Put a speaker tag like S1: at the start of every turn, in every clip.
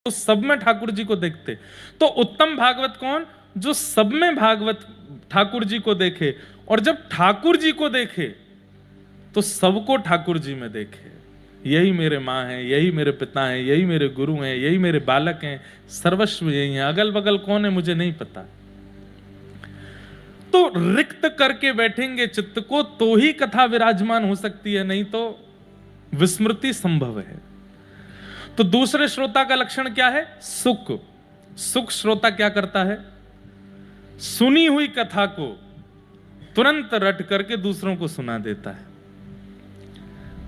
S1: तो सब में ठाकुर जी को देखते। तो उत्तम भागवत कौन? जो सब में भागवत ठाकुर जी को देखे, और जब ठाकुर जी को देखे तो सबको ठाकुर जी में देखे। यही मेरे माँ हैं, यही मेरे पिता हैं, यही मेरे गुरु हैं, यही मेरे बालक हैं, सर्वस्व यही है, अगल बगल कौन है मुझे नहीं पता। तो रिक्त करके बैठेंगे चित्त को तो ही कथा विराजमान हो सकती है, नहीं तो विस्मृति संभव है। तो दूसरे श्रोता का लक्षण क्या है? सुख। सुख श्रोता क्या करता है? सुनी हुई कथा को तुरंत रट करके दूसरों को सुना देता है।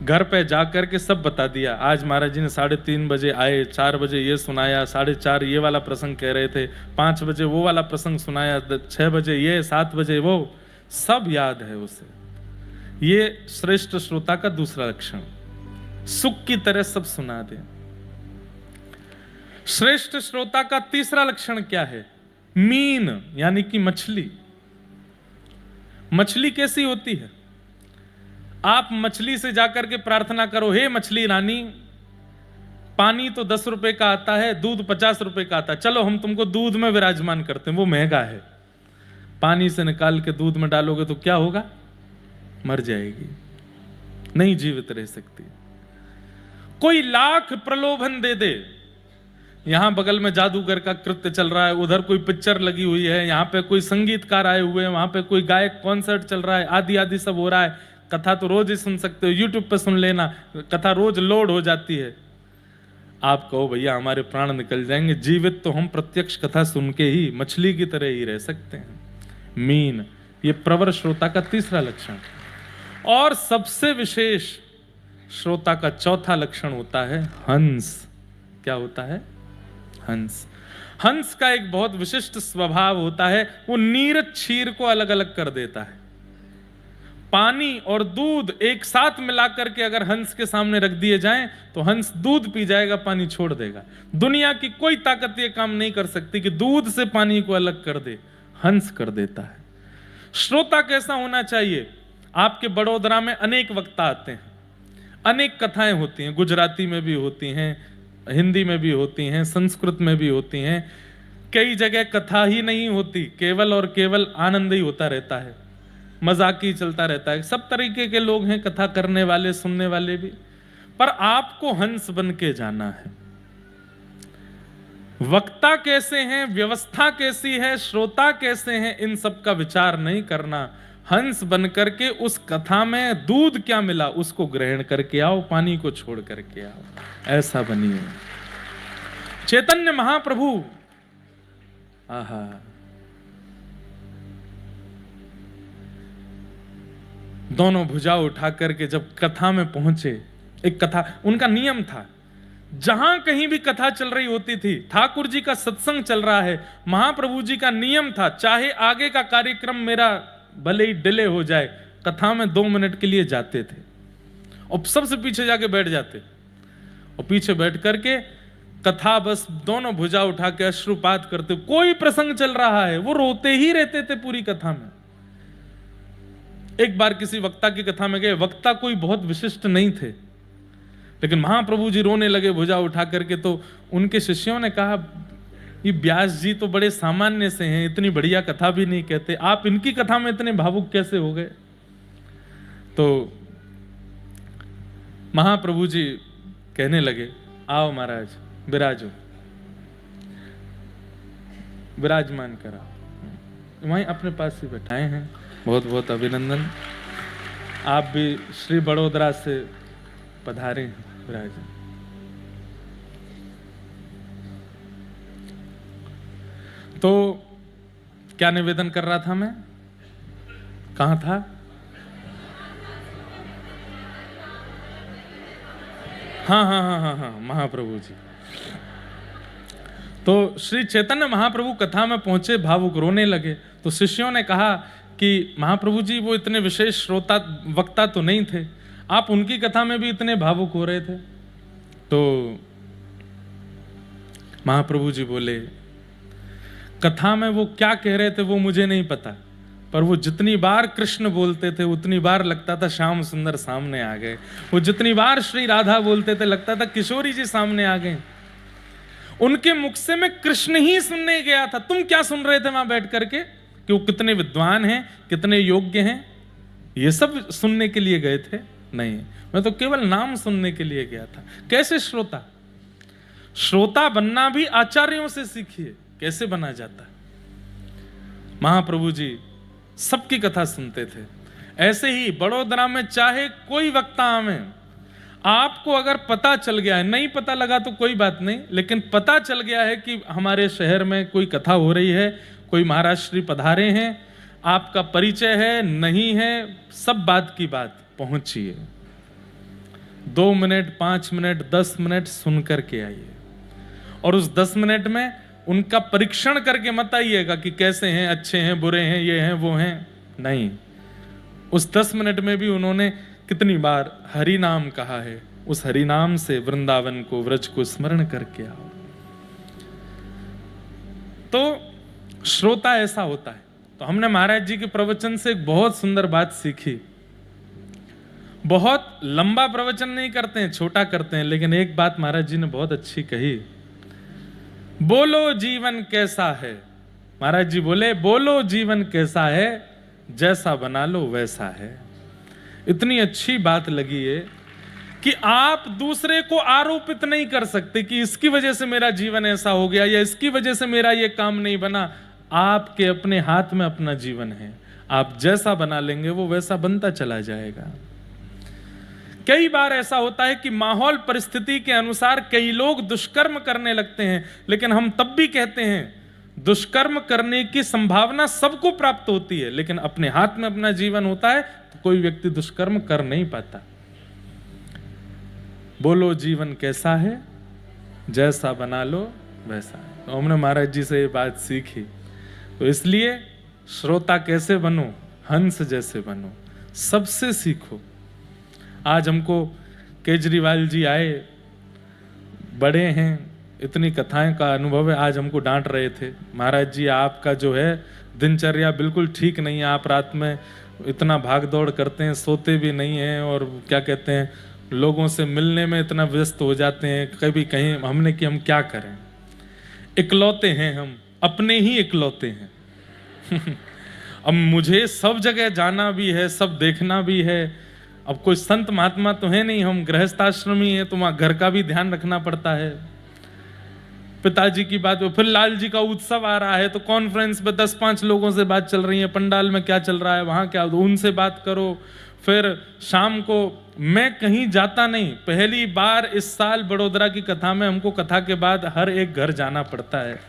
S1: घर पे जाकर के सब बता दिया, आज महाराज जी ने 3:30 बजे आए, 4 बजे ये सुनाया, 4:30 ये वाला प्रसंग कह रहे थे, 5 बजे वो वाला प्रसंग सुनाया, 6 बजे ये, 7 बजे वो, सब याद है उसे। ये श्रेष्ठ श्रोता का दूसरा लक्षण, सुख की तरह सब सुना दे। श्रेष्ठ श्रोता का तीसरा लक्षण क्या है? मीन, यानी कि मछली। मछली कैसी होती है? आप मछली से जाकर के प्रार्थना करो, हे मछली रानी, पानी तो 10 रुपए का आता है, दूध 50 रुपए का आता है, चलो हम तुमको दूध में विराजमान करते हैं, वो महंगा है। पानी से निकाल के दूध में डालोगे तो क्या होगा? मर जाएगी, नहीं जीवित रह सकती। कोई लाख प्रलोभन दे दे, यहां बगल में जादूगर का कृत्य चल रहा है, उधर कोई पिक्चर लगी हुई है, यहां पे कोई संगीतकार आए हुए हैं, वहां पे कोई गायक कॉन्सर्ट चल रहा है, आदि आदि सब हो रहा है। कथा तो रोज ही सुन सकते हो, यूट्यूब पे सुन लेना, कथा रोज लोड हो जाती है। आप कहो भैया हमारे प्राण निकल जाएंगे, जीवित तो हम प्रत्यक्ष कथा सुन के ही मछली की तरह ही रह सकते हैं। मीन, ये प्रवर श्रोता का तीसरा लक्षण। और सबसे विशेष श्रोता का चौथा लक्षण होता है हंस। क्या होता है? हंस। हंस का एक बहुत विशिष्ट स्वभाव होता है, वो नीर क्षीर को अलग अलग कर देता है। पानी और दूध एक साथ मिलाकर के अगर हंस के सामने रख दिए जाएं तो हंस दूध पी जाएगा, पानी छोड़ देगा। दुनिया की कोई ताकत ये काम नहीं कर सकती कि दूध से पानी को अलग कर दे, हंस कर देता है। श्रोता कैसा होना चाहिए? आपके बड़ोदरा में अनेक वक्ता आते हैं, अनेक कथाएं होती हैं, गुजराती में भी होती हैं, हिंदी में भी होती हैं, संस्कृत में भी होती हैं। कई जगह कथा ही नहीं होती, केवल और केवल आनंद ही होता रहता है, मजाक ही चलता रहता है। सब तरीके के लोग हैं, कथा करने वाले, सुनने वाले भी। पर आपको हंस बन के जाना है। वक्ता कैसे हैं, व्यवस्था कैसी है, श्रोता कैसे हैं, इन सब का विचार नहीं करना। हंस बन करके उस कथा में दूध क्या मिला उसको ग्रहण करके आओ, पानी को छोड़ करके आओ, ऐसा बनिए। चैतन्य महाप्रभु, आहा, दोनों भुजा उठा करके जब कथा में पहुंचे, एक कथा, उनका नियम था, जहां कहीं भी कथा चल रही होती थी, ठाकुर जी का सत्संग चल रहा है, महाप्रभु जी का नियम था, चाहे आगे का कार्यक्रम मेरा भले ही डिले हो जाए, कथा में 2 मिनट के लिए जाते थे और सबसे पीछे जाके बैठ जाते, और पीछे बैठ करके कथा बस दोनों भुजा उठा के अश्रुपात करते। कोई प्रसंग चल रहा है वो रोते ही रहते थे पूरी कथा में। एक बार किसी वक्ता की कथा में गए, वक्ता कोई बहुत विशिष्ट नहीं थे, लेकिन महाप्रभु जी रोने लगे भुजा उठा करके। तो उनके शिष्यों ने कहा, ये व्यास जी तो बड़े सामान्य से हैं, इतनी बढ़िया कथा भी नहीं कहते, आप इनकी कथा में इतने भावुक कैसे हो गए? तो महाप्रभु जी कहने लगे, आओ महाराज, विराजो, विराजमान कराओ। वहीं अपने पास ही बैठाए हैं, बहुत बहुत अभिनंदन। आप भी श्री बड़ोदरा से पधारे हैं, विराजन। तो क्या निवेदन कर रहा था मैं? कहां था? हाँ, महाप्रभु जी। तो श्री चैतन्य महाप्रभु कथा में पहुंचे, भावुक रोने लगे। तो शिष्यों ने कहा कि महाप्रभु जी वो इतने विशेष श्रोता वक्ता तो नहीं थे, आप उनकी कथा में भी इतने भावुक हो रहे थे। तो महाप्रभु जी बोले, कथा में वो क्या कह रहे थे वो मुझे नहीं पता, पर वो जितनी बार कृष्ण बोलते थे उतनी बार लगता था श्याम सुंदर सामने आ गए। वो जितनी बार श्री राधा बोलते थे लगता था किशोरी जी सामने आ गए। उनके मुख से मैं कृष्ण ही सुनने गया था। तुम क्या सुन रहे थे वहां बैठ करके कि वो कितने विद्वान हैं, कितने योग्य हैं, ये सब सुनने के लिए गए थे? नहीं, मैं तो केवल नाम सुनने के लिए गया था। कैसे श्रोता? श्रोता बनना भी आचार्यों से सीखिए, कैसे बना जाता है। महाप्रभु जी सबकी कथा सुनते थे। ऐसे ही बड़ोदरा में चाहे कोई वक्ता आवे, आपको अगर पता चल गया है, नहीं पता लगा तो कोई बात नहीं, लेकिन पता चल गया है कि हमारे शहर में कोई कथा हो रही है, कोई महाराज श्री पधारे हैं, आपका परिचय है नहीं है, सब बात की बात पहुंचिए। 2 मिनट 5 मिनट 10 मिनट सुन करके आइए, और उस 10 मिनट में उनका परीक्षण करके मत आइएगा कि कैसे हैं, अच्छे हैं, बुरे हैं, ये हैं वो हैं। नहीं, उस 10 मिनट में भी उन्होंने कितनी बार हरि नाम कहा है, उस हरि नाम से वृंदावन को, व्रज को स्मरण करके आओ। तो श्रोता ऐसा होता है। तो हमने महाराज जी के प्रवचन से एक बहुत सुंदर बात सीखी। बहुत लंबा प्रवचन नहीं करते हैं, छोटा करते हैं, लेकिन एक बात महाराज जी ने बहुत अच्छी कही, बोलो जीवन कैसा है। महाराज जी बोले, बोलो जीवन कैसा है, जैसा बना लो वैसा है। इतनी अच्छी बात लगी है कि आप दूसरे को आरोपित नहीं कर सकते कि इसकी वजह से मेरा जीवन ऐसा हो गया या इसकी वजह से मेरा ये काम नहीं बना। आपके अपने हाथ में अपना जीवन है, आप जैसा बना लेंगे वो वैसा बनता चला जाएगा। कई बार ऐसा होता है कि माहौल परिस्थिति के अनुसार कई लोग दुष्कर्म करने लगते हैं, लेकिन हम तब भी कहते हैं दुष्कर्म करने की संभावना सबको प्राप्त होती है, लेकिन अपने हाथ में अपना जीवन होता है तो कोई व्यक्ति दुष्कर्म कर नहीं पाता। बोलो जीवन कैसा है, जैसा बना लो वैसा है। तो हमने महाराज जी से ये बात सीखी। तो इसलिए श्रोता कैसे बनो, हंस जैसे बनो, सबसे सीखो। आज हमको केजरीवाल जी आए, बड़े हैं, इतनी कथाएं का अनुभव है, आज हमको डांट रहे थे, महाराज जी आपका जो है दिनचर्या बिल्कुल ठीक नहीं है, आप रात में इतना भाग दौड़ करते हैं, सोते भी नहीं हैं, और क्या कहते हैं लोगों से मिलने में इतना व्यस्त हो जाते हैं, कभी कहीं। हमने कि हम क्या करें, इकलौते हैं हम, अपने ही इकलौते हैं। अब मुझे सब जगह जाना भी है, सब देखना भी है। अब कोई संत महात्मा तो है नहीं, हम गृहस्थाश्रमी है, तो वहां घर का भी ध्यान रखना पड़ता है। पिताजी की बात, फिर लाल जी का उत्सव आ रहा है तो कॉन्फ्रेंस पे 10-5 लोगों से बात चल रही है, पंडाल में क्या चल रहा है, वहां क्या, उनसे बात करो। फिर शाम को मैं कहीं जाता नहीं, पहली बार इस साल बड़ोदरा की कथा में हमको कथा के बाद हर एक घर जाना पड़ता है,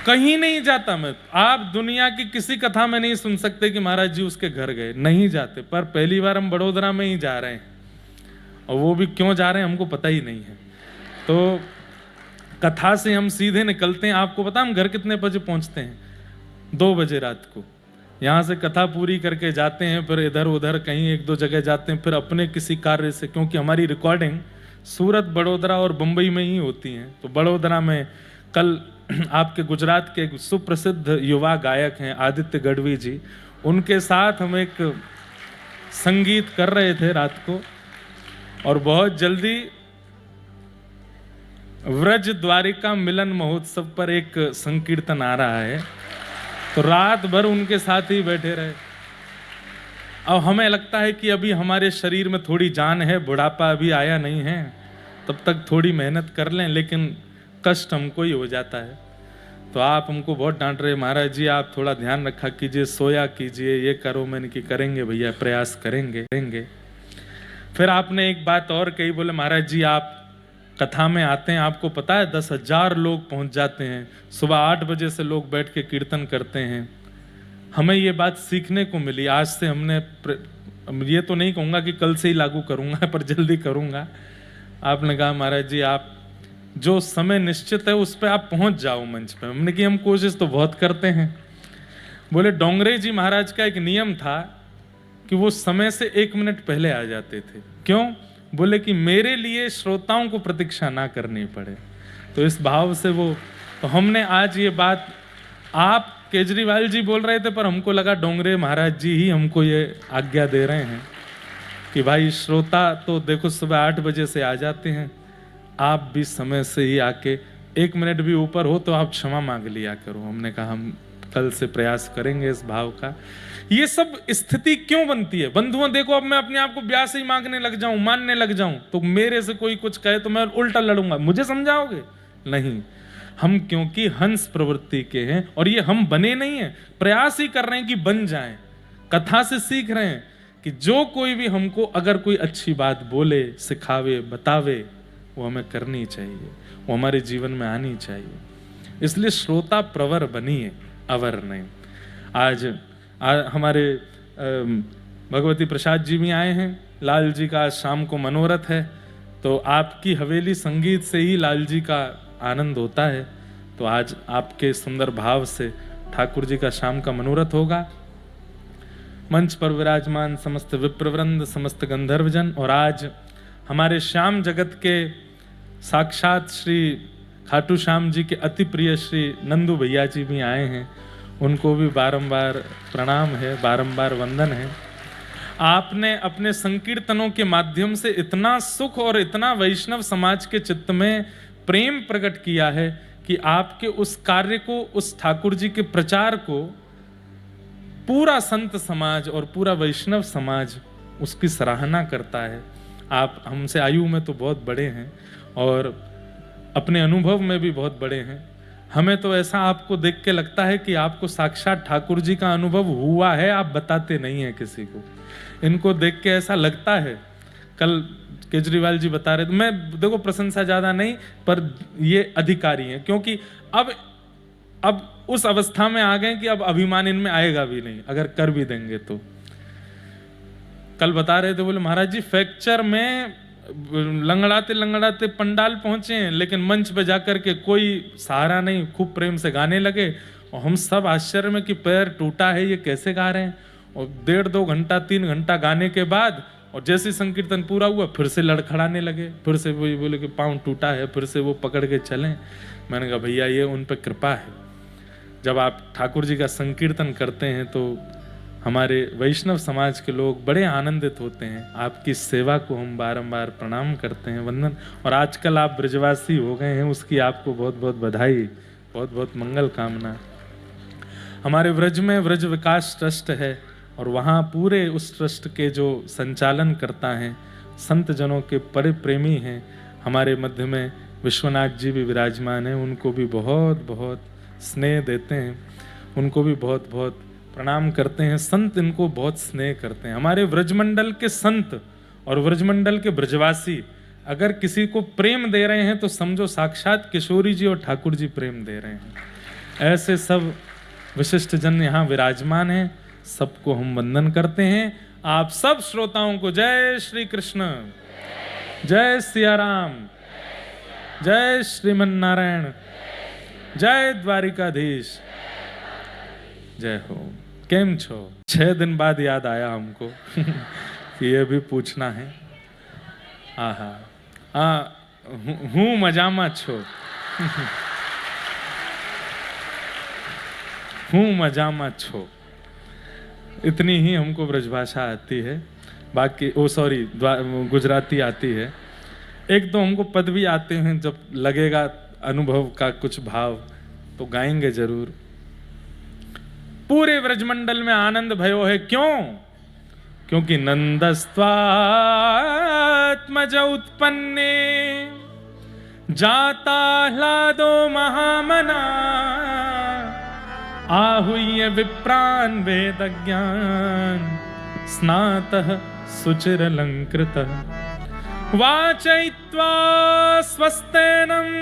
S1: कहीं नहीं जाता मैं। आप दुनिया की किसी कथा में नहीं सुन सकते कि महाराज जी उसके घर गए, नहीं जाते। पर पहली बार हम बड़ोदरा में ही जा रहे हैं, और वो भी क्यों जा रहे हैं हमको पता ही नहीं है। तो कथा से हम सीधे निकलते हैं। आपको पता हम घर कितने बजे पहुंचते हैं? 2 बजे रात को। यहाँ से कथा पूरी करके जाते हैं, फिर इधर उधर कहीं 1-2 जगह जाते हैं, फिर अपने किसी कार्य से, क्योंकि हमारी रिकॉर्डिंग सूरत, बड़ोदरा और बम्बई में ही होती हैं। तो बड़ोदरा में कल आपके गुजरात के सुप्रसिद्ध युवा गायक हैं आदित्य गढ़वी जी, उनके साथ हम एक संगीत कर रहे थे रात को, और बहुत जल्दी व्रज द्वारिका मिलन महोत्सव पर एक संकीर्तन आ रहा है, तो रात भर उनके साथ ही बैठे रहे। अब हमें लगता है कि अभी हमारे शरीर में थोड़ी जान है, बुढ़ापा अभी आया नहीं है, तब तक थोड़ी मेहनत कर लें, लेकिन कष्ट हमको ही हो जाता है। तो आप हमको बहुत डांट रहे, महाराज जी आप थोड़ा ध्यान रखा कीजिए, सोया कीजिए, ये करो। मैंने कि करेंगे भैया, प्रयास करेंगे। फिर आपने एक बात और कही, बोले महाराज जी आप कथा में आते हैं, आपको पता है 10,000 लोग पहुंच जाते हैं, सुबह 8 बजे से लोग बैठ के कीर्तन करते हैं। हमें ये बात सीखने को मिली, आज से हमने, ये तो नहीं कहूँगा कि कल से ही लागू करूँगा, पर जल्दी करूँगा। आपने कहा महाराज जी आप जो समय निश्चित है उस पर आप पहुँच जाओ मंच पे। हमने कि हम कोशिश तो बहुत करते हैं। बोले डोंगरे जी महाराज का एक नियम था कि वो समय से 1 मिनट पहले आ जाते थे। क्यों? बोले कि मेरे लिए श्रोताओं को प्रतीक्षा ना करनी पड़े। तो इस भाव से वो, तो हमने आज ये बात, आप केजरीवाल जी बोल रहे थे, पर हमको लगा डोंगरे महाराज जी ही हमको ये आज्ञा दे रहे हैं कि भाई श्रोता तो देखो सुबह 8 बजे से आ जाते हैं, आप भी समय से ही आके 1 मिनट भी ऊपर हो तो आप क्षमा मांग लिया करो। हमने कहा हम कल से प्रयास करेंगे इस भाव का। ये सब स्थिति क्यों बनती है बंधुओं? देखो, अब मैं अपने आप को ब्याह से ही मांगने लग जाऊं, मानने लग जाऊं, तो मेरे से कोई कुछ कहे तो मैं उल्टा लड़ूंगा, मुझे समझाओगे? नहीं, हम क्योंकि हंस प्रवृत्ति के हैं और ये हम बने नहीं हैं, प्रयास ही कर रहे हैं कि बन जाएं। कथा से सीख रहे हैं कि जो कोई भी हमको अगर कोई अच्छी बात बोले, सिखावे, बतावे, वो हमें करनी चाहिए, वो हमारे जीवन में आनी चाहिए। इसलिए श्रोता प्रवर बनिए, अवर नहीं। आज हमारे भगवती प्रसाद जी भी आए हैं। लाल जी का आज शाम को मनोरथ है, तो आपकी हवेली संगीत से ही लाल जी का आनंद होता है। तो आज आपके सुंदर भाव से ठाकुर जी का शाम का मनोरथ होगा। मंच पर विराजमान समस्त विप्रवृंद, समस्त गंधर्वजन, और आज हमारे श्याम जगत के साक्षात श्री खाटू श्याम जी के अति प्रिय श्री नंदू भैया जी भी आए हैं। उनको भी बारंबार प्रणाम है, बारंबार वंदन है। आपने अपने संकीर्तनों के माध्यम से इतना सुख और इतना वैष्णव समाज के चित्त में प्रेम प्रकट किया है कि आपके उस कार्य को, उस ठाकुर जी के प्रचार को पूरा संत समाज और पूरा वैष्णव समाज उसकी सराहना करता है। आप हमसे आयु में तो बहुत बड़े हैं और अपने अनुभव में भी बहुत बड़े हैं। हमें तो ऐसा आपको देख के लगता है कि आपको साक्षात ठाकुर जी का अनुभव हुआ है, आप बताते नहीं हैं किसी को। इनको देख के ऐसा लगता है, कल केजरीवाल जी बता रहे थे, मैं देखो प्रशंसा ज्यादा नहीं पर ये अधिकारी हैं, क्योंकि अब उस अवस्था में आ गए कि अब अभिमान इनमें आएगा भी नहीं अगर कर भी देंगे तो। कल बता रहे थे, बोले महाराज जी फ्रैक्चर में लंगड़ाते लंगड़ाते पंडाल पहुंचे हैं, लेकिन मंच पे जाकर के कोई सहारा नहीं, खूब प्रेम से गाने लगे और हम सब आश्चर्य में कि पैर टूटा है, ये कैसे गा रहे हैं। और 1.5-2 घंटा 3 घंटा गाने के बाद और जैसे संकीर्तन पूरा हुआ फिर से लड़खड़ाने लगे, फिर से वही बोले कि पाँव टूटा है, फिर से वो पकड़ के चलें। मैंने कहा भैया ये उन पर कृपा है। जब आप ठाकुर जी का संकीर्तन करते हैं तो हमारे वैष्णव समाज के लोग बड़े आनंदित होते हैं। आपकी सेवा को हम बारंबार प्रणाम करते हैं, वंदन। और आजकल आप ब्रजवासी हो गए हैं, उसकी आपको बहुत बहुत बधाई, बहुत बहुत मंगल कामना। हमारे ब्रज में ब्रज विकास ट्रस्ट है और वहाँ पूरे उस ट्रस्ट के जो संचालन करता है संत जनों के बड़े प्रेमी हैं। हमारे मध्य में विश्वनाथ जी भी विराजमान हैं, उनको भी बहुत बहुत स्नेह देते हैं, उनको भी बहुत बहुत प्रणाम करते हैं। संत इनको बहुत स्नेह करते हैं। हमारे व्रजमंडल के संत और व्रजमंडल के ब्रजवासी अगर किसी को प्रेम दे रहे हैं तो समझो साक्षात किशोरी जी और ठाकुर जी प्रेम दे रहे हैं। ऐसे सब विशिष्ट जन यहाँ विराजमान हैं, सबको हम वंदन करते हैं। आप सब श्रोताओं को जय श्री कृष्ण, जय सिया राम, जय श्रीमन नारायण, जय द्वारिकाधीश, जय हो। केम छो? 6 दिन बाद याद आया हमको कि ये भी पूछना है। हूँ मजामा छो हूँ मजामा छो, इतनी ही हमको ब्रजभाषा आती है। बाकी गुजराती आती है। एक तो हमको पद भी आते हैं, जब लगेगा अनुभव का कुछ भाव तो गाएंगे जरूर। पूरे ब्रजमंडल में आनंद भयो है, क्यों? क्योंकि नंदस्त्वात्मज उत्पन्ने जाता ह्लादो महामना आहूय विप्रान वेदज्ञान स्नातः सुचिरलंकृतः वाचयित्वा स्वस्तेनम्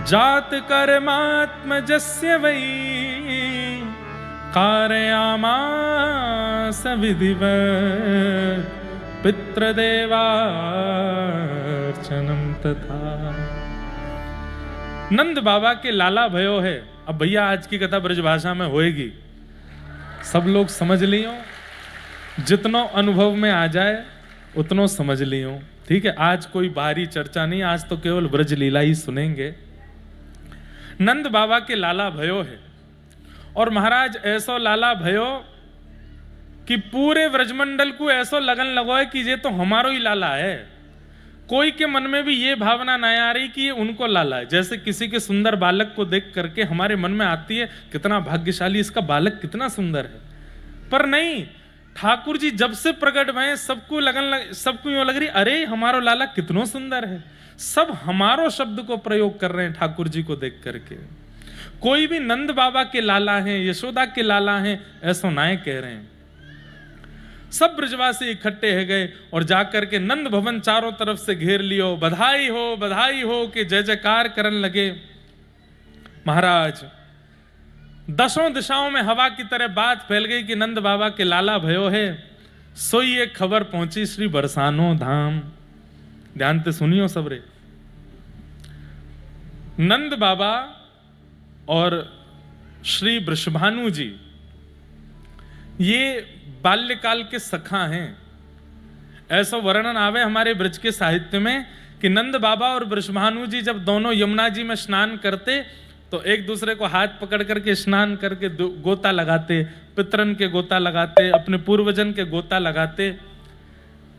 S1: जात कर्मात्मजस्य वै कारयामास विधिवत् पितृदेवार्चनम तथा। नंद बाबा के लाला भयो है। अब भैया आज की कथा ब्रजभाषा में होएगी, सब लोग समझ लियो, जितनो अनुभव में आ जाए उतनो समझ लियो, ठीक है। आज कोई बाहरी चर्चा नहीं, आज तो केवल ब्रज लीला ही सुनेंगे। नंद बाबा के लाला भयो है और महाराज ऐसो लाला भयो कि पूरे ब्रजमंडल को ऐसो लगन लगो है कि ये तो हमारो ही लाला है। कोई के मन में भी ये भावना ना आ रही कि ये उनको लाला है। जैसे किसी के सुंदर बालक को देख करके हमारे मन में आती है कितना भाग्यशाली, इसका बालक कितना सुंदर है। पर नहीं, ठाकुर जी जब से प्रकट हुए सबको यूं लग रही अरे हमारो लाला कितना सुंदर है। सब हमारो शब्द को प्रयोग कर रहे हैं ठाकुर जी को देख करके। कोई भी नंद बाबा के लाला हैं, यशोदा के लाला हैं, ऐसा नाय कह रहे हैं। सब ब्रजवासी इकट्ठे हो गए और जाकर के नंद भवन चारों तरफ से घेर लियो। बधाई हो कि जय जयकार करन लगे। महाराज दसों दिशाओं में हवा की तरह बात फैल गई कि नंद बाबा के लाला भयो है। सोई एक खबर पहुंची श्री बरसानो धाम। ध्यान से सुनियो सबरे। नंद बाबा और श्री वृषभानु जी ये बाल्यकाल के सखा हैं। ऐसा वर्णन आवे हमारे ब्रज के साहित्य में कि नंद बाबा और वृषभानु जी जब दोनों यमुना जी में स्नान करते तो एक दूसरे को हाथ पकड़ करके स्नान करके गोता लगाते, पितरन के गोता लगाते, अपने पूर्वजन के गोता लगाते।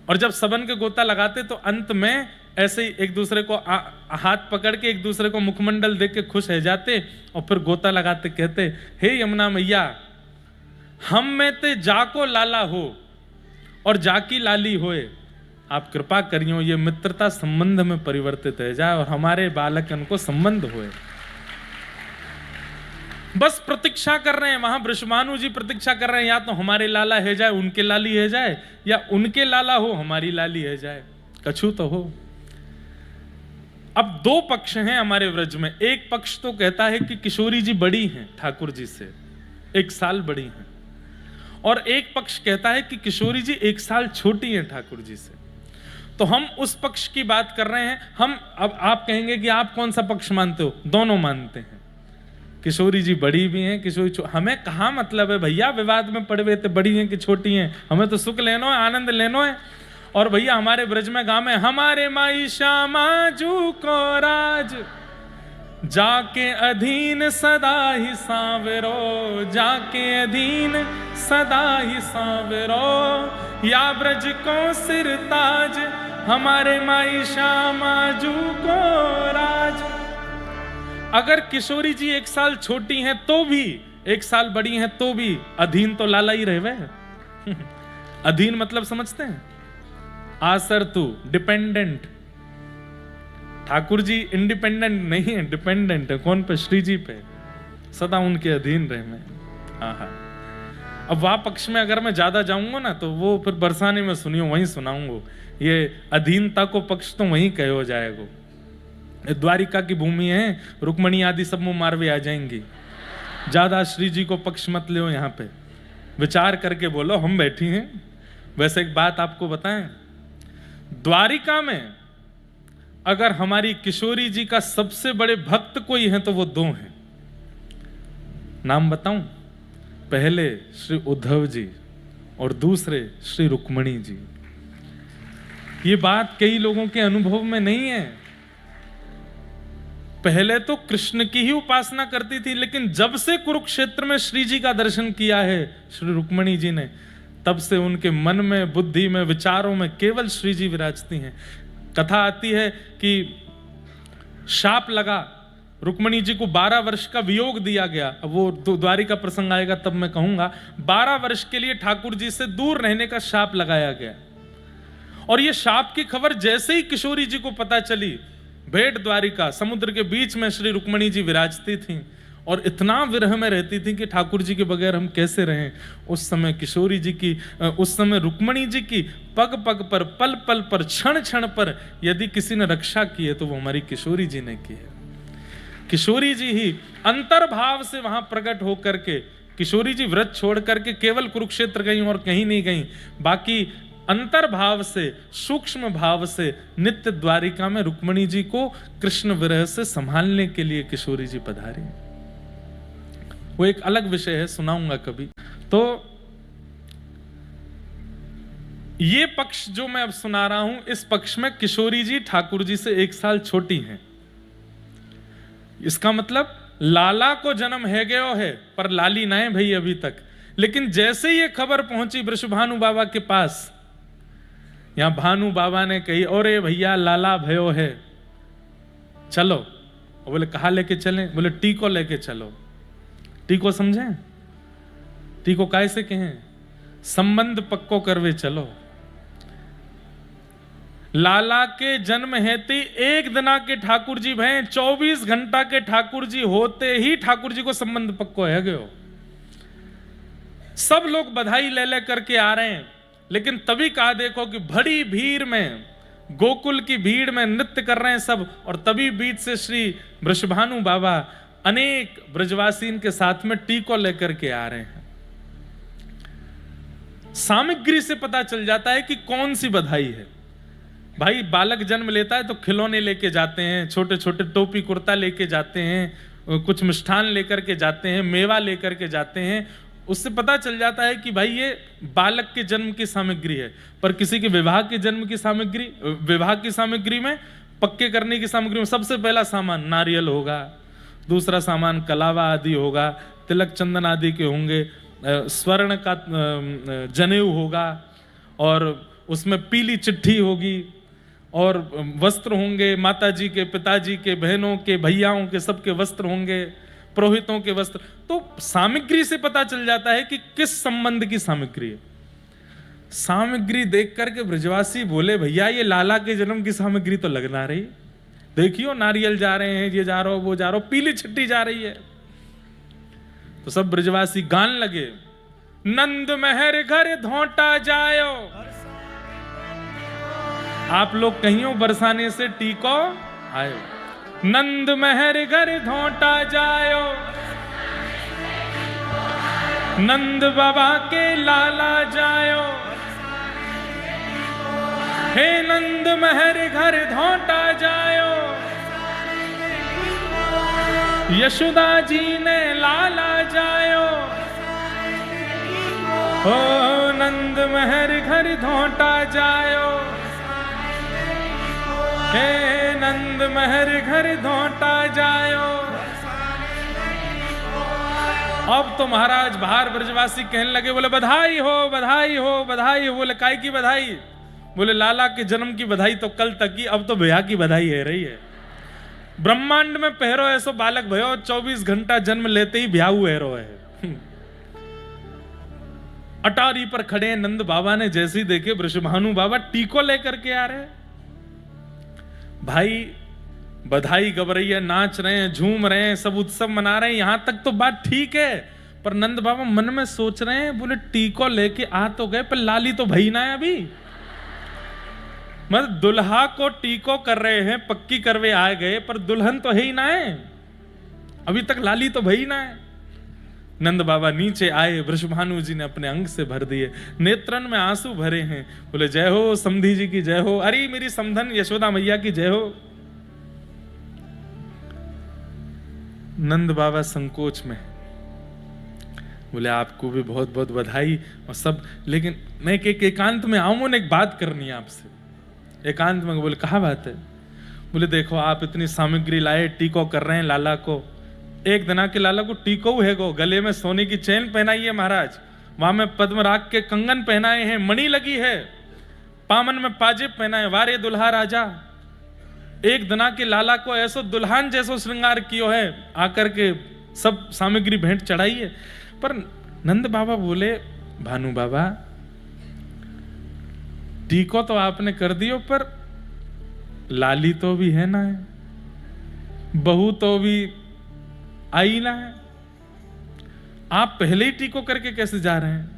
S1: और जब सबन के गोता लगाते तो अंत में ऐसे ही एक दूसरे को हाथ पकड़ के एक दूसरे को मुखमंडल देख के खुश हो जाते और फिर गोता लगाते कहते, हे यमुना मैया हम में ते जाको लाला हो और जाकी लाली होए। आप कृपा करियो ये मित्रता संबंध में परिवर्तित हो जाए और हमारे बालकन को संबंध होए। बस प्रतीक्षा कर रहे हैं वहां। वृषभानु जी प्रतीक्षा कर रहे हैं या तो हमारे लाला है जाए उनके लाली है जाए, या उनके लाला हो हमारी लाली है जाए, कछु तो हो। अब दो पक्ष हैं हमारे व्रज में। एक पक्ष तो कहता है कि किशोरी जी बड़ी हैं ठाकुर जी से, 1 साल बड़ी हैं, और एक पक्ष कहता है कि किशोरी जी 1 साल छोटी हैं ठाकुर जी से। तो हम उस पक्ष की बात कर रहे हैं। हम अब आप कहेंगे कि आप कौन सा पक्ष मानते हो? दोनों मानते हैं। किशोरी जी बड़ी भी हैं, किशोरी हमें कहा मतलब है भैया, विवाद में पड़े हुए थे बड़ी हैं कि छोटी हैं, हमें तो सुख लेना है, आनंद लेना है। और भैया हमारे ब्रज में गांव में हमारे माई श्यामा जू को राज जाके अधीन सदा ही सांवरो, जाके अधीन सदा ही सांवरो, या ब्रज को सिर ताज हमारे माई श्यामा जू को राज। अगर किशोरी जी 1 साल छोटी हैं तो भी, 1 साल बड़ी हैं तो भी अधीन तो लाला ही रहे। अधीन मतलब समझते हैं? आसर तू, डिपेंडेंट। ठाकुर जी इंडिपेंडेंट नहीं है, डिपेंडेंट है। कौन पे? श्री जी पे। सदा उनके अधीन रहे मैं। हाँ। अब वह पक्ष में अगर मैं ज्यादा जाऊंगा ना तो वो फिर बरसाने में सुनियो वहीं सुनाऊंगा। ये अधीनता को पक्ष तो वहीं कहो जाएगा। द्वारिका की भूमि है, रुक्मणी आदि सब मुंह मारवे आ जाएंगी। ज्यादा श्री जी को पक्ष मत लो, यहाँ पे विचार करके बोलो, हम बैठी हैं। वैसे एक बात आपको बताएं, द्वारिका में अगर हमारी किशोरी जी का सबसे बड़े भक्त कोई है तो वो 2 हैं। नाम बताऊं? पहले श्री उद्धव जी और दूसरे श्री रुक्मणी जी। ये बात कई लोगों के अनुभव में नहीं है। पहले तो कृष्ण की ही उपासना करती थी, लेकिन जब से कुरुक्षेत्र में श्री जी का दर्शन किया है श्री रुक्मणी जी ने, तब से उनके मन में, बुद्धि में, विचारों में केवल श्री जी विराजती हैं। कथा आती है कि शाप लगा, रुक्मणी जी को 12 वर्ष का वियोग दिया गया। अब वो द्वारिका प्रसंग आएगा तब मैं कहूंगा। 12 वर्ष के लिए ठाकुर जी से दूर रहने का शाप लगाया गया। और ये शाप की खबर जैसे ही किशोरी जी को पता चली, भेंट द्वारिका समुद्र के बीच में श्री रुक्मणी जी विराजती थीं और इतना विरह में रहती थी कि ठाकुर जी के बगैर हम कैसे रहें। उस समय किशोरी जी की, उस समय रुक्मणी जी की पग पग पर, पल पल पर, क्षण क्षण पर यदि किसी ने रक्षा की है तो वो हमारी किशोरी जी ने की है। किशोरी जी ही अंतर्भाव से वहां प्रकट होकर के, किशोरी जी व्रत छोड़ करके केवल कुरुक्षेत्र गई और कहीं नहीं गई, बाकी अंतर्भाव से, सूक्ष्म भाव से नित्य द्वारिका में रुक्मणी जी को कृष्ण विरह से संभालने के लिए किशोरी जी पधारी। वो एक अलग विषय है, सुनाऊंगा कभी। तो ये पक्ष जो मैं अब सुना रहा हूं, इस पक्ष में किशोरी जी ठाकुर जी से 1 साल छोटी हैं। इसका मतलब लाला को जन्म है गयो है, पर लाली ना है भाई अभी तक। लेकिन जैसे ये खबर पहुंची वृषभानु बाबा के पास यहां भानु बाबा ने कही, अरे भैया लाला भयो है, चलो। बोले कहाँ लेके चलें? बोले टीको लेके चलो। टीको समझे? टीको कैसे कहें? संबंध पक्को करवे चलो। लाला के जन्म हेती एक दिना के ठाकुर जी भय, 24 घंटा के ठाकुर जी होते ही ठाकुर जी को संबंध पक्को है गयो। सब लोग बधाई ले ले करके आ रहे हैं, लेकिन तभी कहा देखो कि बड़ी भीड़ में, गोकुल की भीड़ में नृत्य कर रहे हैं सब, और तभी बीच से श्री वृषभानु बाबा अनेक ब्रजवासीन के साथ में टीको लेकर के आ रहे हैं। सामग्री से पता चल जाता है कि कौन सी बधाई है। भाई बालक जन्म लेता है तो खिलौने लेके जाते हैं, छोटे छोटे टोपी कुर्ता लेके जाते हैं, कुछ मिष्ठान लेकर के जाते हैं, मेवा लेकर के जाते हैं। उससे पता चल जाता है कि भाई ये बालक के जन्म की सामग्री है। पर किसी के विवाह के जन्म की सामग्री, विवाह की सामग्री में, पक्के करने की सामग्री में सबसे पहला सामान नारियल होगा, दूसरा सामान कलावा आदि होगा, तिलक चंदन आदि के होंगे, स्वर्ण का जनेऊ होगा, और उसमें पीली चिट्ठी होगी, और वस्त्र होंगे, माताजी के, पिताजी के, बहनों के, भैयाओं के, सबके वस्त्र होंगे, पुरोहितों के वस्त्र। तो सामग्री से पता चल जाता है कि किस संबंध की सामग्री है। सामग्री देख करके ब्रजवासी बोले, भैया ये लाला के जन्म की सामग्री तो लगना रही, देखियो नारियल जा रहे हैं, ये जा रहा हो, वो जा रहा हो, पीली चिट्ठी जा रही है। तो सब ब्रजवासी गान लगे, नंद महर घर धोटा जायो। आप लोग कहियो बरसाने से टीको आयो। नंद महर घर धोटा जायो, नंद बाबा के लाला जायो। हे नंद महर घर धोटा जायो, यशोदा जी ने लाला जायो। ओ नंद महर घर धोटा जायो, हे नंद महर घर धोटा जायो। अब तो महाराज बाहर ब्रजवासी कहने लगे, बोले बधाई हो, बधाई हो, बधाई हो। बोले काय की बधाई? बोले लाला के जन्म की बधाई तो कल तक की, अब तो भैया की बधाई है रही है। ब्रह्मांड में पहरो ऐसो बालक भयो, 24 घंटा जन्म लेते ही ब्याहू हैरो है। अटारी पर खड़े नंद बाबा ने जैसे ही देखे वृषभानु बाबा टीको लेकर के आ रहे, भाई बधाई गब रही है, नाच रहे हैं, झूम रहे हैं, सब उत्सव मना रहे हैं, यहां तक तो बात ठीक है। पर नंद बाबा मन में सोच रहे हैं, बोले टीको लेके आ तो गए, पर लाली तो भई ना है अभी। मतलब दुल्हा को टीको कर रहे हैं, पक्की करवे आ गए, पर दुल्हन तो है ही ना है, अभी तक लाली तो भई ना है। नंद बाबा नीचे आए, वृषभानु जी ने अपने अंग से भर दिए, नेत्रन में आंसू भरे हैं। बोले जय हो समधी जी की जय हो, अरे मेरी समधन यशोदा मैया की जय हो। नंद बाबा संकोच में, बोले आपको भी बहुत बहुत बधाई और सब, लेकिन मैं एकांत में आऊं ना, एक बात करनी है आपसे एकांत में। बोले कहा बात है? बोले देखो आप इतनी सामग्री लाए, टीको कर रहे हैं लाला को, एक दिना के लाला को टीको है गो, गले में सोने की चेन पहनाई है महाराज, वहां में पद्मराग के कंगन पहनाए हैं, मणि लगी है, पामन में पाजेब पहनाए, वारे दुल्हा राजा। एक दिना के लाला को ऐसो दुल्हन जैसो श्रृंगार कियो है, आकर के सब सामग्री भेंट चढ़ाई है। पर नंद बाबा बोले, भानु बाबा टीको तो आपने कर दियो, पर लाली तो भी है ना, है बहू तो भी आई ना है, आप पहले ही टीको करके कैसे जा रहे हैं?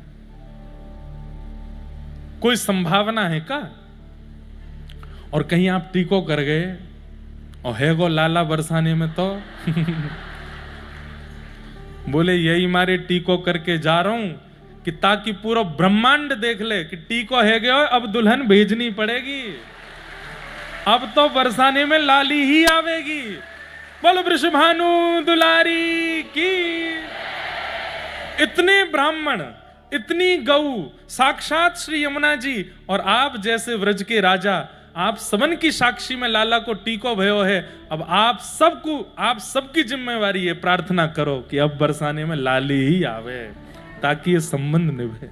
S1: कोई संभावना है का? और कहीं आप टीको कर गए और है गो लाला बरसाने में तो बोले यही मारे टीको करके जा रहा हूं कि ताकि पूरा ब्रह्मांड देख ले कि टीको है गयो, अब दुल्हन भेजनी पड़ेगी, अब तो बरसाने में लाली ही आवेगी। बोलो वृषभानु दुलारी की। इतने ब्राह्मण, इतनी गऊ, साक्षात श्री यमुना जी और आप जैसे व्रज के राजा, आप सबन की साक्षी में लाला को टीको भयो है। अब आप सबको, आप सबकी जिम्मेवारी है, प्रार्थना करो कि अब बरसाने में लाली ही आवे ताकि ये संबंध निभे।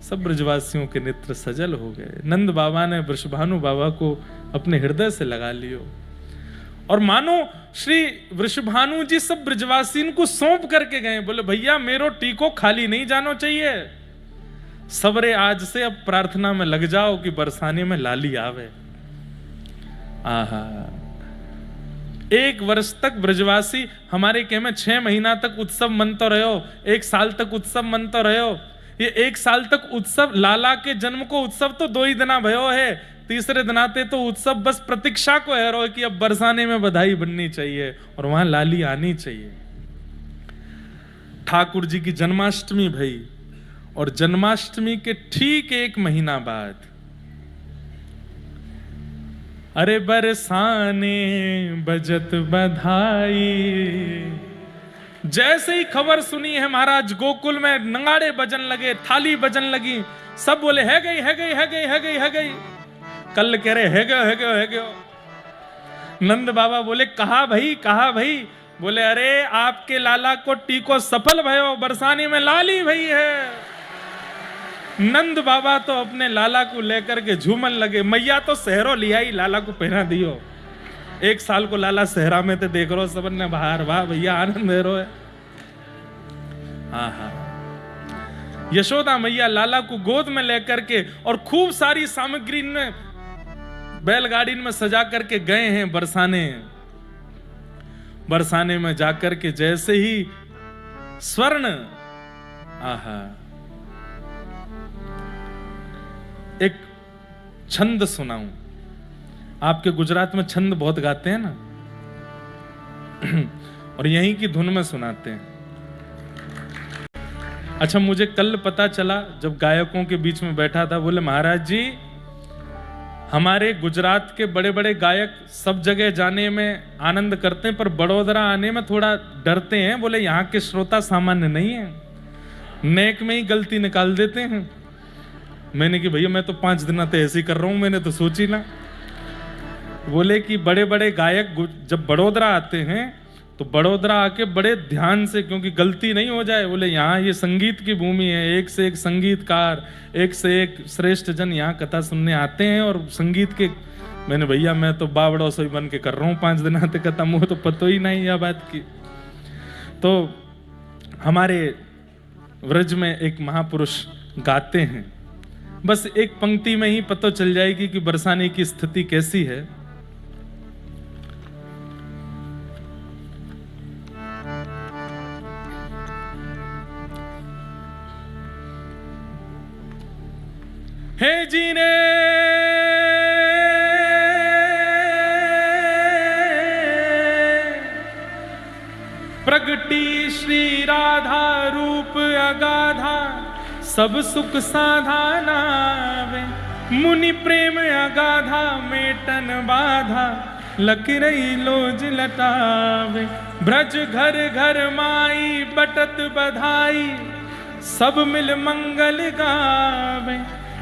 S1: सब ब्रजवासियों के नेत्र सजल हो गए। नंद बाबा ने वृषभानु बाबा को अपने हृदय से लगा लियो और मानो श्री वृषभानु जी सब ब्रजवासियों को सौंप करके गए। बोले भैया मेरो टीको खाली नहीं जानो चाहिए, सबरे आज से अब प्रार्थना में लग जाओ कि बरसाने में लाली आवे। आहा, 1 वर्ष तक ब्रजवासी हमारे के में 6 महीना तक उत्सव मनते रहो, 1 साल तक उत्सव मनते रहो। ये 1 साल तक उत्सव, लाला के जन्म को उत्सव तो 2 ही दिना भयो है, तीसरे दिन आते तो उत्सव बस प्रतीक्षा को है रो कि अब बरसाने में बधाई बननी चाहिए और वहां लाली आनी चाहिए। ठाकुर जी की जन्माष्टमी भई और जन्माष्टमी के ठीक 1 महीना बाद अरे बरसाने बजत बधाई, जैसे ही खबर सुनी है महाराज गोकुल में नगाड़े बजन लगे, थाली बजन लगी, सब बोले है गई है गई है गई है गई है गई। कल कह रहे है गयो है गयो है गयो। नंद बाबा बोले कहा भाई कहा भाई। बोले अरे आपके लाला को टीको सफल भयो, बरसाने में लाली भई है। नंद बाबा तो अपने लाला को लेकर के झूमन लगे। मैया तो सहरो लिया ही लाला को पहना दियो। 1 साल को लाला सहरा में तो देख रो सबन ने बाहर, वाह भैया आनंद है रो है। आहा, यशोदा मैया लाला को गोद में लेकर के और खूब सारी सामग्री में बैलगाड़ी में सजा करके गए हैं बरसाने। बरसाने में जाकर के जैसे ही स्वर्ण, आहा, एक छंद सुनाऊं। आपके गुजरात में छंद बहुत गाते हैं ना, और यहीं की धुन में सुनाते हैं। अच्छा, मुझे कल पता चला जब गायकों के बीच में बैठा था, बोले महाराज जी हमारे गुजरात के बड़े बड़े गायक सब जगह जाने में आनंद करते हैं पर बड़ोदरा आने में थोड़ा डरते हैं। बोले यहाँ के श्रोता सामान्य नहीं है, नेक में ही गलती निकाल देते हैं। मैंने कि भैया मैं तो 5 दिन तो ऐसे ही कर रहा हूं, मैंने तो सोची ना। बोले कि बड़े बड़े गायक जब बड़ोदरा आते हैं तो बड़ोदरा आके बड़े ध्यान से, क्योंकि गलती नहीं हो जाए। बोले यहाँ ये संगीत की भूमि है, एक से एक संगीतकार, एक से एक श्रेष्ठ जन यहाँ कथा सुनने आते हैं और संगीत के। मैंने भैया मैं तो बावड़ो से बन के कर रहा हूँ 5 दिन तक कथा, मुझे तो पता ही नहीं यह बात की। तो हमारे व्रज में एक महापुरुष गाते हैं, बस एक पंक्ति में ही पता चल जाएगी कि बरसाने की स्थिति कैसी है। हे जीने प्रगटी श्री राधा रूप अगाधा, सब सुख साधा नावे, मुनि प्रेम अगाधा मेटन बाधा, लकरई लोज लटावे। ब्रज घर घर माई बटत बधाई, सब मिल मंगल गावे।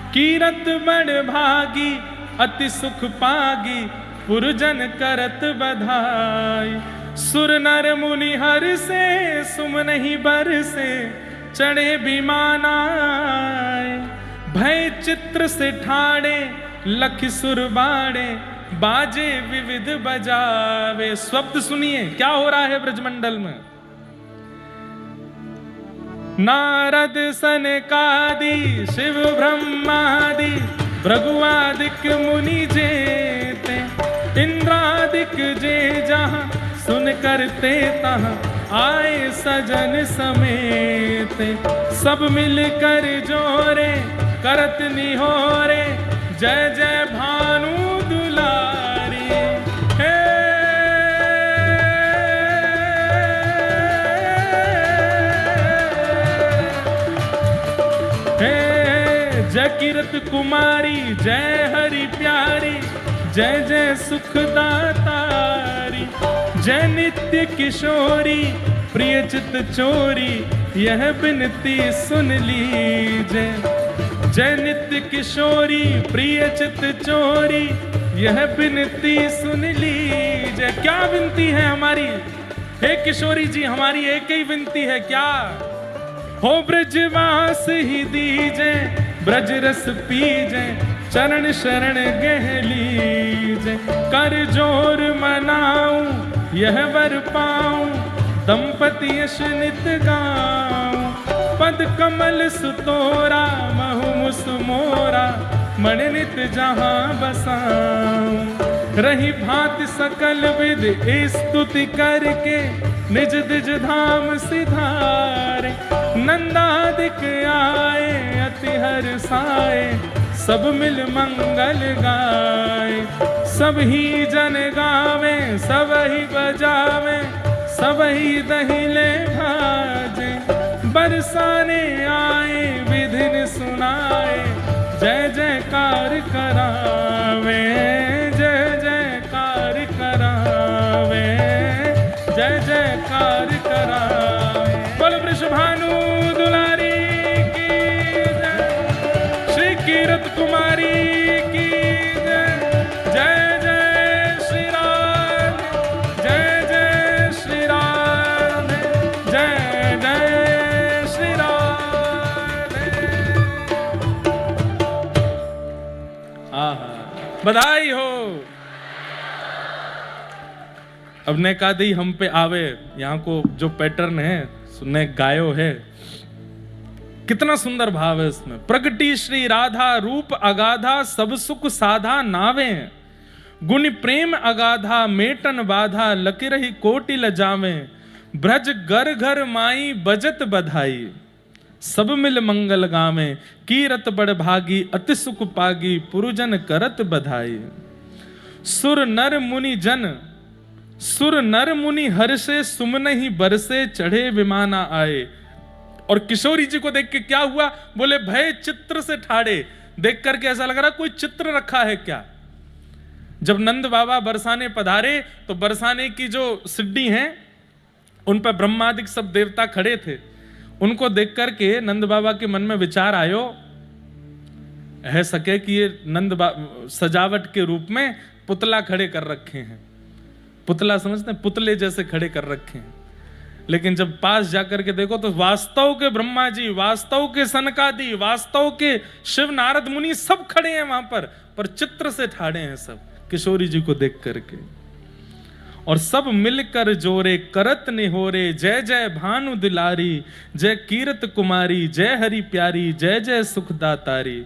S1: कीरत बड़ भागी अति सुख पागी, पुरजन करत बधाई। सुर नर मुनि हर से सुम नहीं बर से, चढ़े विमानाए। भय चित्र से ठाड़े लख सुर बाड़े, बाजे विविध बजावे। शब्द सुनिए क्या हो रहा है ब्रजमंडल में। नारद सनकादि शिव ब्रह्मादि, भृगुआदिक मुनि जेते। इंद्रादिक जे जहाँ सुन करते तहाँ, आए सजन समेते। सब मिलकर जोरे करत निहोरे, जय जय भानु दुलारी। जय कीरत कुमारी जय हरि प्यारी, जय जय सुखदातारी। जय नित्य किशोरी प्रिय चित चोरी, यह बिनती सुन लीजिए। जय नित्य किशोरी प्रिय चित चोरी, यह बिनती सुन लीजिए। क्या विनती है हमारी? हे किशोरी जी, हमारी एक ही विनती है। क्या हो? ब्रजवास ही दीजे ब्रज रस पीजे चरण शरण गह लीजे। कर जोर मनाऊं यह वर पाऊं दंपति यश नित गाऊं। पद कमल सुतोरा महु मुस मोरा मन नित जहां बसाऊं। रही भांति सकल विद स्तुति करके निज दिज धाम सिधारे। नंदादिक आए अति हर्षाए सब मिल मंगल गाए। सब ही जन गावे सब ही बजावे सब ही दहिले भाजे। बरसाने आए विधिन सुनाए जय जयकार करावे। जय जयकार करावे जय जयकार करावे। बोल वृषभानु दुलारी की जय। श्री कीरत कुमारी की जय। जय जय श्री राधे जय जय श्री राधे जय जय श्री राधे। आहा बधाई हो। अब ने कहा दी हम पे आवे। यहाँ को जो पैटर्न है सुनने गायो है, कितना सुंदर भाव है इसमें। प्रगटी श्री राधा रूप अगाधा सब सुख साधा नावे। गुण प्रेम अगाधा मेटन बाधा लकी रही कोटि लजावे। ब्रज घर घर माई बजत बधाई सब मिल मंगल गावे। कीरत बड़ भागी अति सुख पागी पुरुजन करत बधाई। सुर नर मुनि हर्षे सुमन ही बरसे चढ़े विमाना आए। और किशोरी जी को देख के क्या हुआ? बोले भय चित्र से ठाड़े। देख करके ऐसा लग रहा कोई चित्र रखा है क्या। जब नंद बाबा बरसाने पधारे तो बरसाने की जो सिड्डी हैं उन पर ब्रह्मादिक सब देवता खड़े थे। उनको देख करके नंद बाबा के मन में विचार आयो है सके कि ये सजावट के रूप में पुतला खड़े कर रखे हैं। पुतला समझते हैं, पुतले जैसे खड़े कर रखे हैं। लेकिन जब पास जाकर के देखो तो वास्तव के ब्रह्मा जी, वास्तव के सनकादि, वास्तव के शिव नारद मुनि सब खड़े हैं वहां पर चित्र से ठाड़े हैं सब किशोरी जी को देख करके। और सब मिलकर जोरे करत निहोरे जय जय भानु दिलारी। जय कीरत कुमारी जय हरि प्यारी जय जय सुखदातारी।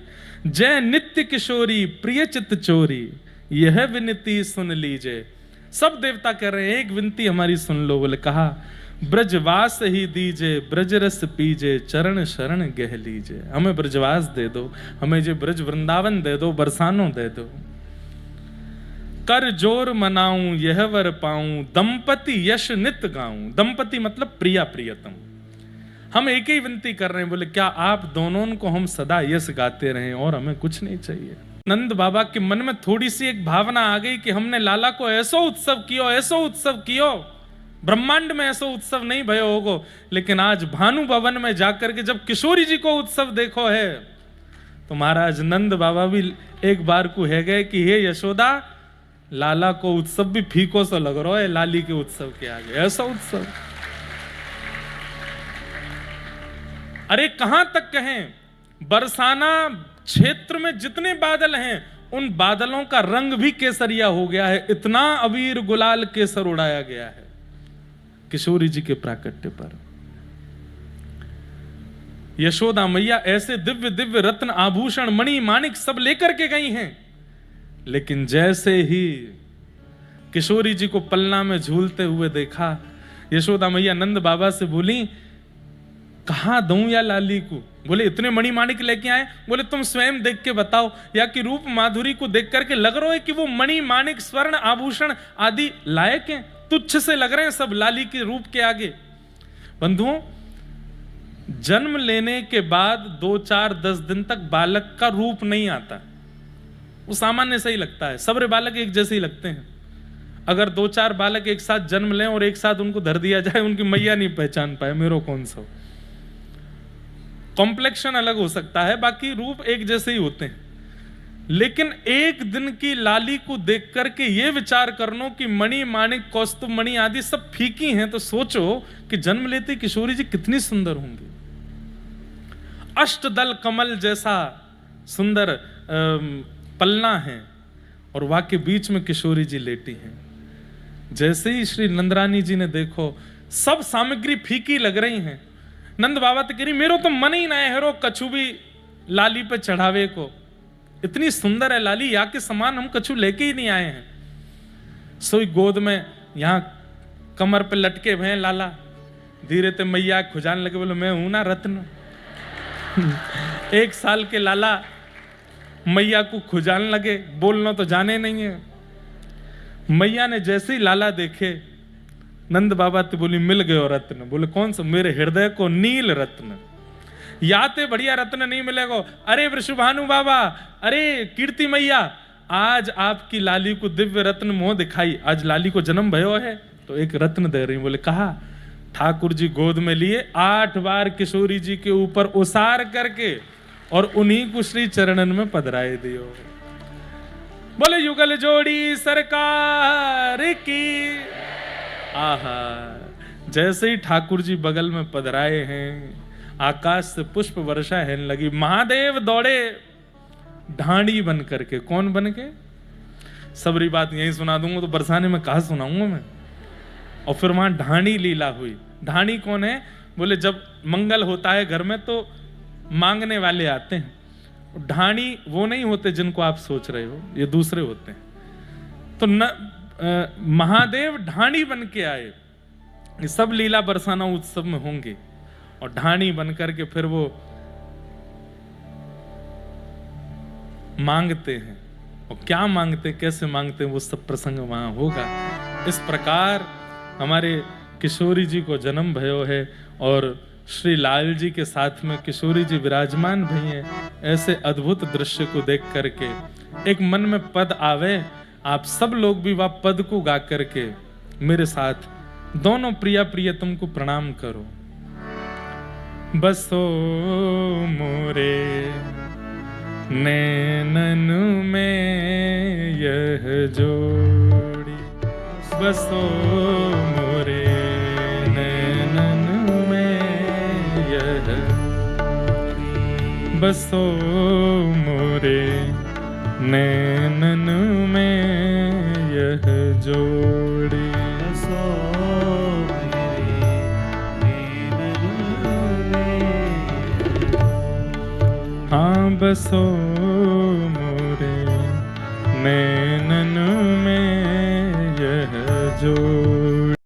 S1: जय नित्य किशोरी प्रिय चित चोरी यह विनती सुन लीजिए। सब देवता कह रहे हैं एक विनती हमारी सुन लो। बोले कहा ब्रजवास ही दीजे ब्रज रस पीजे चरण शरण गह लीजे। हमें ब्रजवास दे दो, हमें जो ब्रज वृंदावन दे दो, बरसानो दे दो। कर जोर मनाऊं यह वर पाऊं दंपति यश नित गाऊं। दंपति मतलब प्रिया प्रियतम। हम एक ही विनती कर रहे हैं। बोले क्या आप दोनों को हम सदा यश गाते रहें और हमें कुछ नहीं चाहिए। नंद बाबा के मन में थोड़ी सी एक भावना आ गई कि हमने लाला को ऐसो उत्सव कियो, ऐसो उत्सव कियो, ब्रह्मांड में ऐसो उत्सव नहीं भयो होगो। लेकिन आज भानु भवन में जाकर के जब किशोरी जी को उत्सव देखो है तो महाराज नंद बाबा भी एक बार को है गए कि हे यशोदा, लाला को उत्सव भी फीको सा लग रहा है लाली के उत्सव के आगे। ऐसा उत्सव अरे कहां तक कहें, बरसाना क्षेत्र में जितने बादल हैं उन बादलों का रंग भी केसरिया हो गया है। इतना अबीर गुलाल केसर उड़ाया गया है किशोरी जी के प्राकट्य पर। यशोदा मैया ऐसे दिव्य दिव्य रत्न आभूषण मणि माणिक सब लेकर के गई हैं। लेकिन जैसे ही किशोरी जी को पलना में झूलते हुए देखा, यशोदा मैया नंद बाबा से बोली कहां दूं या लाली को। बोले इतने मणि माणिक लेके आए। बोले तुम स्वयं देख के बताओ, या कि रूप माधुरी को देख करके लग रहा है कि वो मणि माणिक स्वर्ण आभूषण आदि लायक हैं, तुच्छ से लग रहे हैं सब लाली के रूप के आगे। बंधुओं, जन्म लेने के बाद 2, 4, 10 दिन तक बालक का रूप नहीं आता, वो सामान्य से ही लगता है। सब बालक एक जैसे ही लगते हैं। अगर 2, 4 बालक एक साथ जन्म लें और एक साथ उनको धर दिया जाए, उनकी मैया नहीं पहचान पाए मेरो कौन सा। कॉम्प्लेक्शन अलग हो सकता है, बाकी रूप एक जैसे ही होते हैं। लेकिन एक दिन की लाली को देख करके ये विचार करनो कि मणि माणिक कौस्तुभ मणि आदि सब फीकी हैं, तो सोचो कि जन्म लेती किशोरी जी कितनी सुंदर होंगी। अष्टदल कमल जैसा सुंदर पलना है और वहाँ के बीच में किशोरी जी लेटी हैं। जैसे ही श्री नंदरानी जी ने देखो सब सामग्री फीकी लग रही हैं, नंद बाबा तो कह रही मेरो तो मन ही ना है हेरो कछु भी लाली पे चढ़ावे को, इतनी सुंदर है लाली, या के समान हम कछु लेके ही नहीं आए हैं। सोई गोद में यहाँ कमर पे लटके हुए हैं लाला, धीरे ते मैया खुजान लगे, बोले मैं हूं ना रत्न। 1 साल के लाला मैया को खुजान लगे, बोलना तो जाने नहीं है। मैया ने जैसे ही लाला देखे, नंद बाबा तो बोली मिल गए रत्न। बोले कौन सा? मेरे हृदय को नील रत्न, याते बढ़िया रत्न नहीं मिलेगा। अरे वृषभानु बाबा, अरे कीर्ति मैया, आज आपकी लाली को दिव्य रत्न मोह दिखाई, आज लाली को जन्म भयो है तो एक रत्न दे रही। बोले कहा? ठाकुर जी गोद में लिए 8 बार किशोरी जी के ऊपर उसार करके और उन्हीं को श्री चरणन में पधराए दियो। बोले युगल जोड़ी सरकार की। आहा, जैसे ही ठाकुर जी बगल में पधराए हैं, आकाश से पुष्प वर्षा है लगी। महादेव दौड़े ढांडी बन करके। कौन बन के? सबरी बात यही सुना दूंगा तो बरसाने में कहा सुनाऊंगा मैं। और फिर वहां ढांडी लीला हुई। ढांडी कौन है? बोले जब मंगल होता है घर में तो मांगने वाले आते हैं। ढांडी वो नहीं होते जिनको आप सोच रहे हो, ये दूसरे होते हैं। तो महादेव ढांडी बन के आए। ये सब लीला बरसाना उत्सव में होंगे। और ढांडी बन करके फिर वो मांगते हैं। और क्या मांगते, कैसे मांगते हैं, वो सब प्रसंग वहां होगा। इस प्रकार हमारे किशोरी जी को जन्म भयो है और श्री लाल जी के साथ में किशोरी जी विराजमान भी हैं। ऐसे अद्भुत दृश्य को देख करके एक मन में पद आवे। आप सब लोग भी वह पद को गा करके मेरे साथ दोनों प्रिया प्रियतम को प्रणाम करो। बसो मोरे नैनन में यह जोड़ी, बसो मोरे नैनन में यह, बसो मोरे नैनन में यह जोड़ी, बसो हाँ बसो मोरे नैनन में यह जो